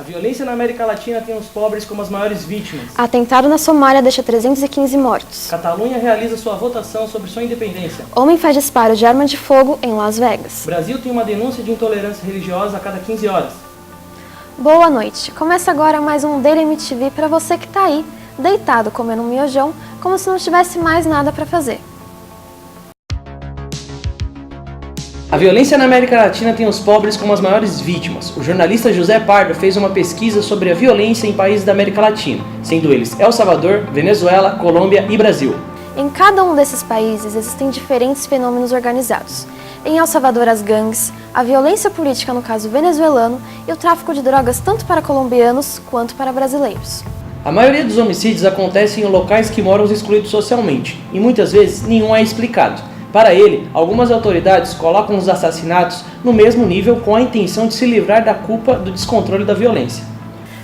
A violência na América Latina tem os pobres como as maiores vítimas. Atentado na Somália deixa 315 mortos. Catalunha realiza sua votação sobre sua independência. Homem faz disparo de arma de fogo em Las Vegas. Brasil tem uma denúncia de intolerância religiosa a cada 15 horas. Boa noite. Começa agora mais um Daily MTV para você que tá aí, deitado comendo um miojão, como se não tivesse mais nada para fazer. A violência na América Latina tem os pobres como as maiores vítimas. O jornalista José Pardo fez uma pesquisa sobre a violência em países da América Latina, sendo eles El Salvador, Venezuela, Colômbia e Brasil. Em cada um desses países existem diferentes fenômenos organizados. Em El Salvador, as gangues, a violência política no caso venezuelano e o tráfico de drogas tanto para colombianos quanto para brasileiros. A maioria dos homicídios acontecem em locais que moram os excluídos socialmente, e muitas vezes nenhum é explicado. Para ele, algumas autoridades colocam os assassinatos no mesmo nível com a intenção de se livrar da culpa do descontrole da violência.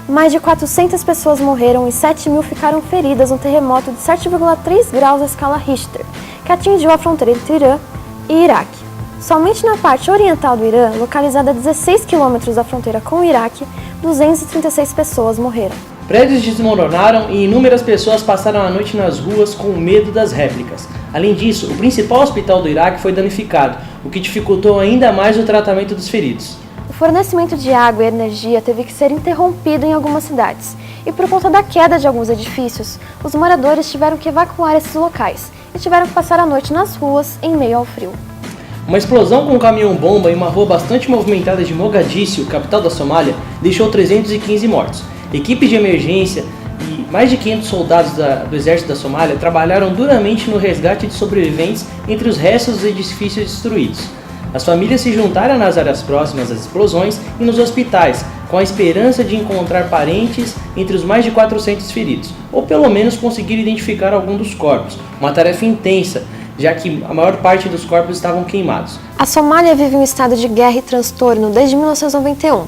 Mais de 400 pessoas morreram e 7 mil ficaram feridas no terremoto de 7,3 graus na escala Richter, que atingiu a fronteira entre Irã e Iraque. Somente na parte oriental do Irã, localizada a 16 quilômetros da fronteira com o Iraque, 236 pessoas morreram. Prédios desmoronaram e inúmeras pessoas passaram a noite nas ruas com medo das réplicas. Além disso, o principal hospital do Iraque foi danificado, o que dificultou ainda mais o tratamento dos feridos. O fornecimento de água e energia teve que ser interrompido em algumas cidades, e por conta da queda de alguns edifícios, os moradores tiveram que evacuar esses locais e tiveram que passar a noite nas ruas em meio ao frio. Uma explosão com um caminhão-bomba em uma rua bastante movimentada de Mogadíscio, capital da Somália, deixou 315 mortos. Equipes de emergência e mais de 500 soldados do exército da Somália trabalharam duramente no resgate de sobreviventes entre os restos dos edifícios destruídos. As famílias se juntaram nas áreas próximas às explosões e nos hospitais, com a esperança de encontrar parentes entre os mais de 400 feridos, ou pelo menos conseguir identificar algum dos corpos, uma tarefa intensa, já que a maior parte dos corpos estavam queimados. A Somália vive um estado de guerra e transtorno desde 1991,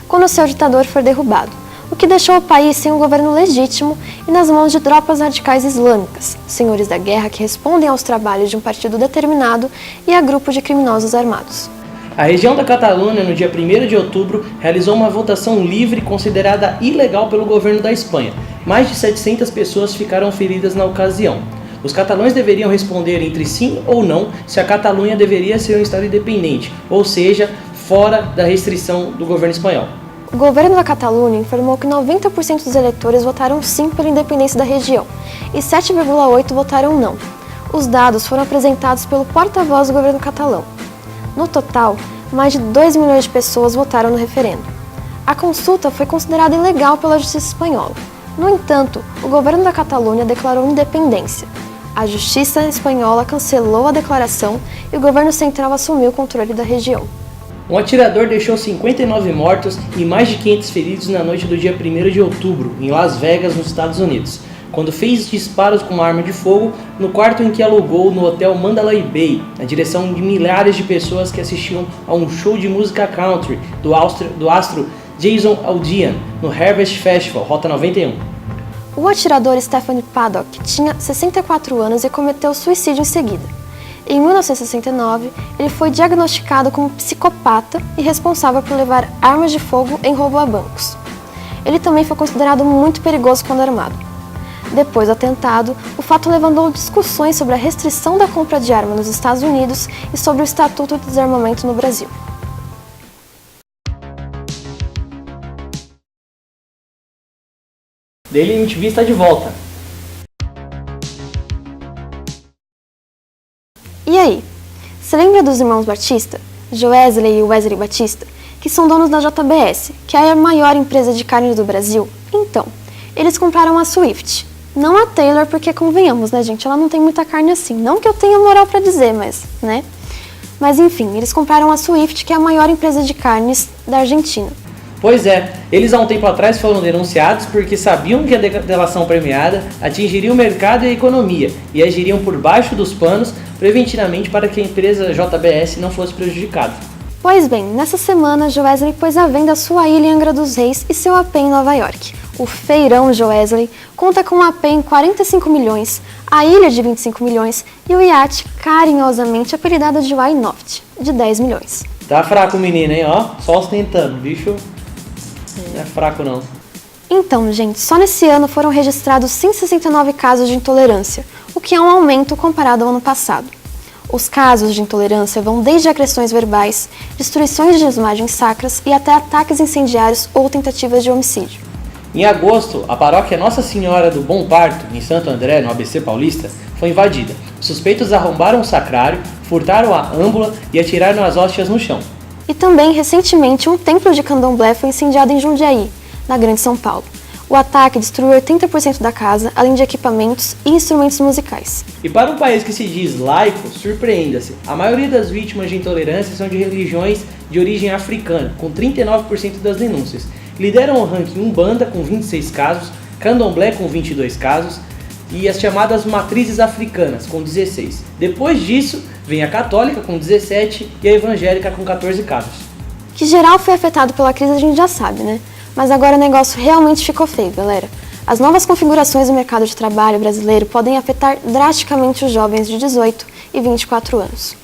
quando seu ditador foi derrubado, o que deixou o país sem um governo legítimo e nas mãos de tropas radicais islâmicas, senhores da guerra que respondem aos trabalhos de um partido determinado e a grupo de criminosos armados. A região da Catalunha, no dia 1º de outubro, realizou uma votação livre considerada ilegal pelo governo da Espanha. Mais de 700 pessoas ficaram feridas na ocasião. Os catalães deveriam responder entre sim ou não se a Catalunha deveria ser um estado independente, ou seja, fora da restrição do governo espanhol. O governo da Catalunha informou que 90% dos eleitores votaram sim pela independência da região e 7,8% votaram não. Os dados foram apresentados pelo porta-voz do governo catalão. No total, mais de 2 milhões de pessoas votaram no referendo. A consulta foi considerada ilegal pela justiça espanhola. No entanto, o governo da Catalunha declarou independência. A justiça espanhola cancelou a declaração e o governo central assumiu o controle da região. Um atirador deixou 59 mortos e mais de 500 feridos na noite do dia 1º de outubro, em Las Vegas, nos Estados Unidos, quando fez disparos com uma arma de fogo no quarto em que alugou no hotel Mandalay Bay, na direção de milhares de pessoas que assistiam a um show de música country do astro Jason Aldean, no Harvest Festival, Rota 91. O atirador Stephanie Paddock tinha 64 anos e cometeu suicídio em seguida. Em 1969, ele foi diagnosticado como psicopata e responsável por levar armas de fogo em roubo a bancos. Ele também foi considerado muito perigoso quando armado. Depois do atentado, o fato levantou discussões sobre a restrição da compra de armas nos Estados Unidos e sobre o Estatuto de Desarmamento no Brasil. Daily MTV está de volta. E aí, você lembra dos irmãos Batista, Joesley e Wesley Batista, que são donos da JBS, que é a maior empresa de carne do Brasil? Então, eles compraram a Swift. Não a Taylor, porque convenhamos, né, gente? Ela não tem muita carne assim. Não que eu tenha moral pra dizer, mas, né? Mas enfim, eles compraram a Swift, que é a maior empresa de carnes da Argentina. Pois é, eles há um tempo atrás foram denunciados porque sabiam que a delação premiada atingiria o mercado e a economia e agiriam por baixo dos panos preventivamente para que a empresa JBS não fosse prejudicada. Pois bem, nessa semana, Joesley pôs à venda sua ilha em Angra dos Reis e seu AP em Nova York. O feirão Joesley conta com um AP em 45 milhões, a ilha de 25 milhões e o iate carinhosamente apelidado de Wynot, de 10 milhões. Tá fraco o menino, hein? Ó, só ostentando, bicho. Não é fraco não. Então, gente, só nesse ano foram registrados 169 casos de intolerância, o que é um aumento comparado ao ano passado. Os casos de intolerância vão desde agressões verbais, destruições de imagens sacras e até ataques incendiários ou tentativas de homicídio. Em agosto, a paróquia Nossa Senhora do Bom Parto, em Santo André, no ABC Paulista, foi invadida. Os suspeitos arrombaram o sacrário, furtaram a âmbula e atiraram as hóstias no chão. E também, recentemente, um templo de candomblé foi incendiado em Jundiaí, na Grande São Paulo. O ataque destruiu 80% da casa, além de equipamentos e instrumentos musicais. E para um país que se diz laico, surpreenda-se, a maioria das vítimas de intolerância são de religiões de origem africana, com 39% das denúncias. Lideram o ranking Umbanda, com 26 casos, Candomblé, com 22 casos, e as chamadas matrizes africanas, com 16. Depois disso, vem a católica, com 17, e a evangélica, com 14 casos. Que geral foi afetado pela crise a gente já sabe, né? Mas agora o negócio realmente ficou feio, galera. As novas configurações do mercado de trabalho brasileiro podem afetar drasticamente os jovens de 18 e 24 anos.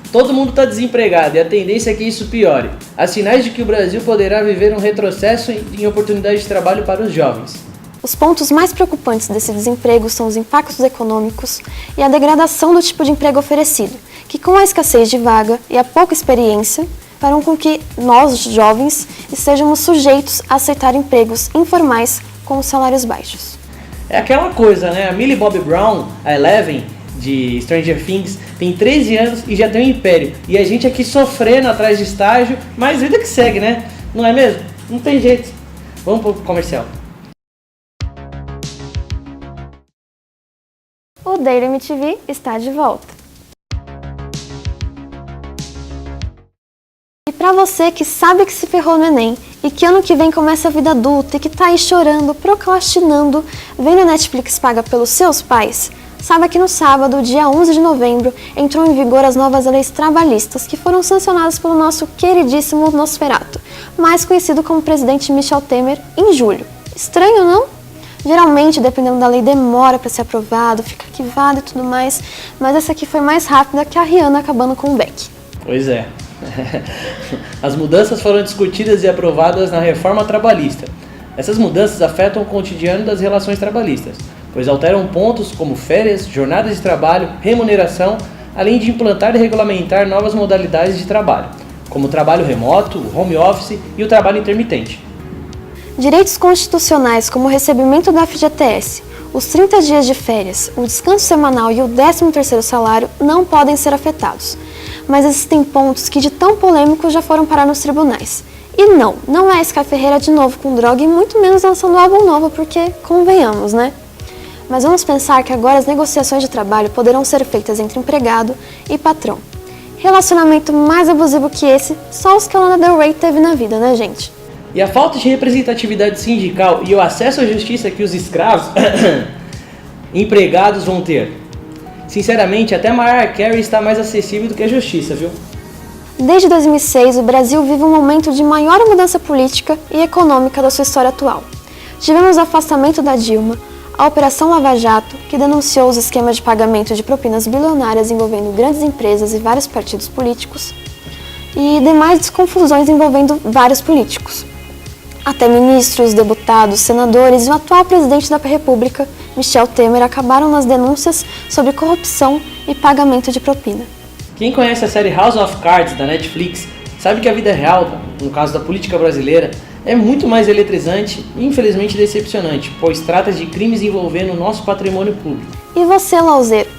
Todo mundo está desempregado e a tendência é que isso piore. Há sinais de que o Brasil poderá viver um retrocesso em oportunidades de trabalho para os jovens. Os pontos mais preocupantes desse desemprego são os impactos econômicos e a degradação do tipo de emprego oferecido, que com a escassez de vaga e a pouca experiência, farão com que nós, jovens, estejamos sujeitos a aceitar empregos informais com salários baixos. É aquela coisa, né? A Millie Bobby Brown, a Eleven, de Stranger Things, tem 13 anos e já tem um império. E a gente aqui sofrendo atrás de estágio, mas vida que segue, né? Não é mesmo? Não tem jeito. Vamos pro comercial. O Daily MTV está de volta. E para você que sabe que se ferrou no Enem e que ano que vem começa a vida adulta e que tá aí chorando, procrastinando, vendo a Netflix paga pelos seus pais, saiba que no sábado, dia 11 de novembro, entrou em vigor as novas leis trabalhistas que foram sancionadas pelo nosso queridíssimo Nosferatu, mais conhecido como presidente Michel Temer, em julho. Estranho, não? Geralmente, dependendo da lei, demora para ser aprovado, fica arquivado e tudo mais, mas essa aqui foi mais rápida que a Rihanna acabando com o Beck. Pois é. As mudanças foram discutidas e aprovadas na reforma trabalhista. Essas mudanças afetam o cotidiano das relações trabalhistas, pois alteram pontos como férias, jornadas de trabalho, remuneração, além de implantar e regulamentar novas modalidades de trabalho, como o trabalho remoto, o home office e o trabalho intermitente. Direitos constitucionais como o recebimento do FGTS, os 30 dias de férias, o descanso semanal e o 13º salário não podem ser afetados. Mas existem pontos que de tão polêmicos já foram parar nos tribunais. E não é Sky Ferreira de novo com droga e muito menos lançando álbum novo, porque convenhamos, né? Mas vamos pensar que agora as negociações de trabalho poderão ser feitas entre empregado e patrão. Relacionamento mais abusivo que esse, só os que a Lana Del Rey teve na vida, né, gente? E a falta de representatividade sindical e o acesso à justiça que os escravos empregados vão ter. Sinceramente, até Mariah Carey está mais acessível do que a justiça, viu? Desde 2006, o Brasil vive um momento de maior mudança política e econômica da sua história atual. Tivemos o afastamento da Dilma, a Operação Lava Jato, que denunciou os esquemas de pagamento de propinas bilionárias envolvendo grandes empresas e vários partidos políticos, e demais desconfusões envolvendo vários políticos. Até ministros, deputados, senadores e o atual presidente da República, Michel Temer, acabaram nas denúncias sobre corrupção e pagamento de propina. Quem conhece a série House of Cards da Netflix sabe que a vida real, no caso da política brasileira, é muito mais eletrizante e infelizmente decepcionante, pois trata de crimes envolvendo o nosso patrimônio público. E você, lauzeiro,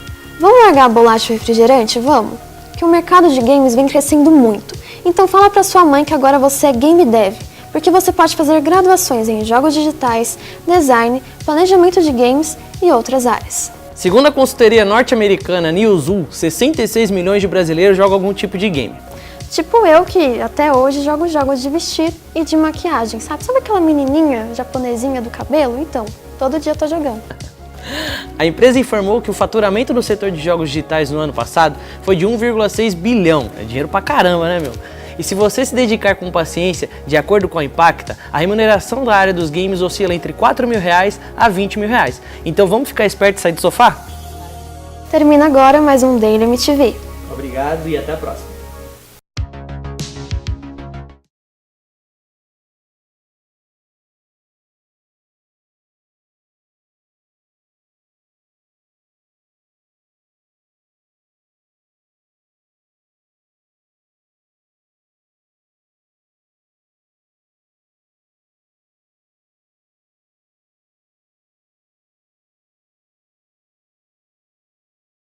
vamos largar a bolacha e o refrigerante? Vamos? Que o mercado de games vem crescendo muito. Então fala pra sua mãe que agora você é game dev, porque você pode fazer graduações em jogos digitais, design, planejamento de games e outras áreas. Segundo a consultoria norte-americana Newzoo, 66 milhões de brasileiros jogam algum tipo de game. Tipo eu, que até hoje jogo jogos de vestir e de maquiagem, sabe? Sabe aquela menininha japonesinha do cabelo? Então, todo dia eu tô jogando. A empresa informou que o faturamento do setor de jogos digitais no ano passado foi de 1,6 bilhão. É dinheiro pra caramba, né, meu? E se você se dedicar com paciência, de acordo com a Impacta, a remuneração da área dos games oscila entre R$4.000 a R$20.000. Então vamos ficar esperto e sair do sofá? Termina agora mais um Daily MTV. Obrigado e até a próxima.